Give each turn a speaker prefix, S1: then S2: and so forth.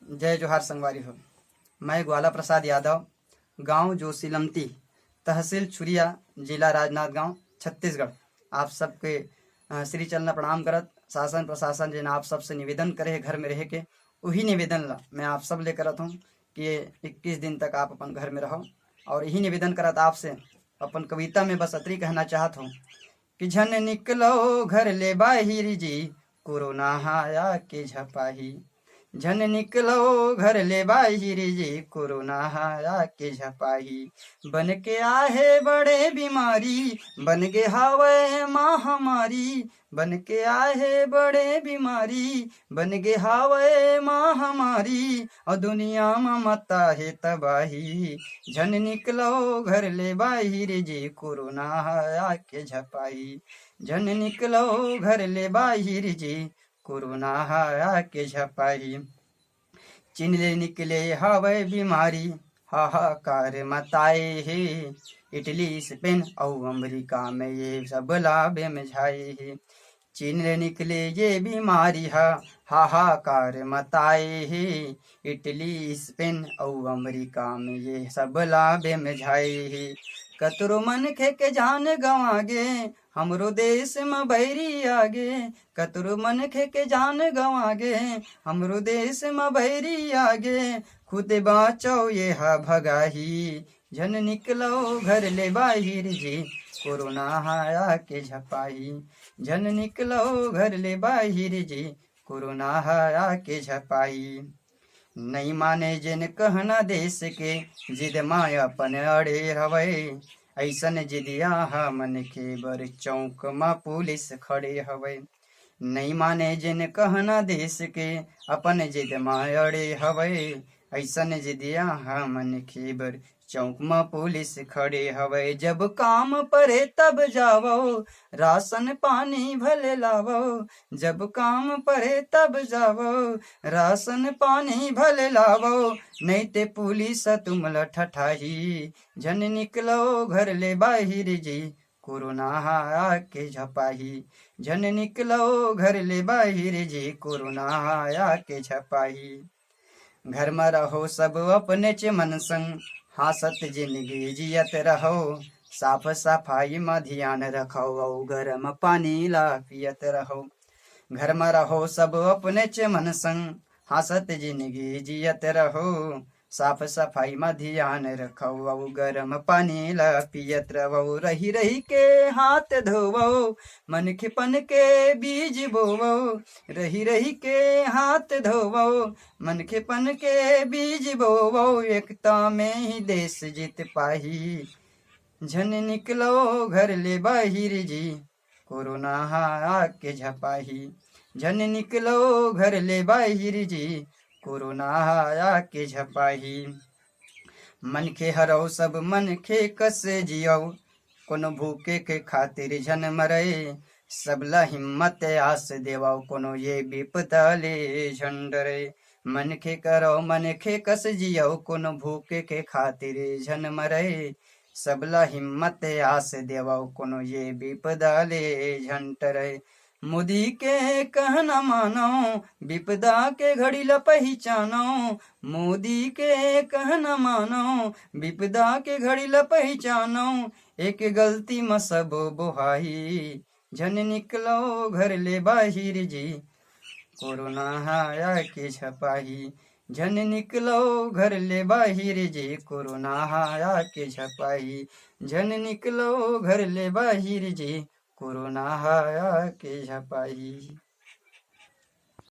S1: जय जोहार संगवारी हो। मैं ग्वाला प्रसाद यादव, गांव जोशीलमती, तहसील छुरिया, जिला राजनांदगांव, छत्तीसगढ़। आप सबके श्री चरण प्रणाम करत। शासन प्रशासन जिन आप सबसे निवेदन करे घर में रह के, वही निवेदन ला मैं आप सब ले करत हूँ कि 21 दिन तक आप अपन घर में रहो। और यही निवेदन करत आपसे अपन कविता में बस अतरी कहना चाहत हूँ कि झन निकलो घर ले बाहिर जी, कोरोना आया के झपाही। झन निकलो घर ले बाहिर जी, कोरोना आया के झपाही। बन के आहे बड़े बीमारी, बन गे हावे महामारी। बन के आहे बड़े बीमारी, बन गे हावे महामारी। और दुनिया में मता है तबाही। झन निकलो घर ले बाहिर जी, कोरोना आया के झपाही। झन निकलो घर ले बाहिर जी, कोरोना आया के झपाही। चीन ले निकले हवे बीमारी, हाहाकार मताए है। इटली स्पेन और अमेरिका में ये सब लाभे में झाए है। चीन ले निकले ये बीमारी हाहाकार मताए है। इटली स्पेन और अमेरिका में ये सब लाभे में झाए है। कतरो मन खे के जान गंवागे, हमरो देश में बैरी आगे। कतरो मन खे के जान गंवागे, हमरो देश में बैरी आगे। खुद बाँचो ये हा भगाही। झन निकलो घर ले बाहिर जी, कोरोना आया के झपाही। झन निकलो घर ले बाहिर जी, कोरोना आया के झपाही। नहीं माने जिन कहना देश के, जिद माया अपन अड़े हवे। ऐसन जिदिया मन के बर चौक मा पुलिस खड़े हवे। नहीं माने जिन कहना देश के, अपन जिद माया अड़े हवे। ऐसन जिदिया मन के बर चौक में पुलिस खड़े हवे। जब काम परे तब जावो, राशन पानी भले लावो। जब काम परे तब जावो, राशन पानी भले लावो। नहीं ते पुलिस तुम लठठाही। झन निकलो घर ले बाहिर जी, कोरोना आया के झपाही। झन निकलो घर ले बाहिर जी, कोरोना आया के झपाही। घर में रहो सब अपने च मन संग, हासत जिंदगी जियत रहो। साफ सफाई में ध्यान रखो, और गर्म पानी ला पियत रहो। घर में रहो सब अपने च मन संग, हासत जिंदगी जियत रहो। साफ सफाई में ध्यान रखो, और गर्म पानी ला पियत रहो। रही रही के हाथ धोवो, मन के पन के बीज बोवो। रही रही के हाथ धोवो, मन के पन के बीज बोवो। एकता में ही देश जीत पाही। झन निकलो घर ले बाहिर जी, कोरोना आके झपाही। झन निकलो घर ले बाहिर जी, कोरोना आके झपाही। मन के हरो सब मन के कस जियो, कोनो भूखे के खातिर झन मरे। सबला हिम्मत आस देवाओ, कोनो ये विपदा ले झंडरे। मन के करो मन के कस जियो, कोनो भूखे के खातिर झन मरे। सबला हिम्मत आस देवाओ, कोनो ये विपदा ले झंडरे। मोदी के कहना मानो, विपदा के घड़ी ला पहचानो। मोदी के कहना मानो, विपदा के घड़ी ला पहचानो। एक गलती में सब बोहाई। झन निकलो घर ले बाहिर जी, कोरोना आया के झपाही। झन निकलो घर ले बाहिर जी, कोरोना आया के झपाही। झन निकलो घर ले बाहिर जी, कोरोना आया के झपाही।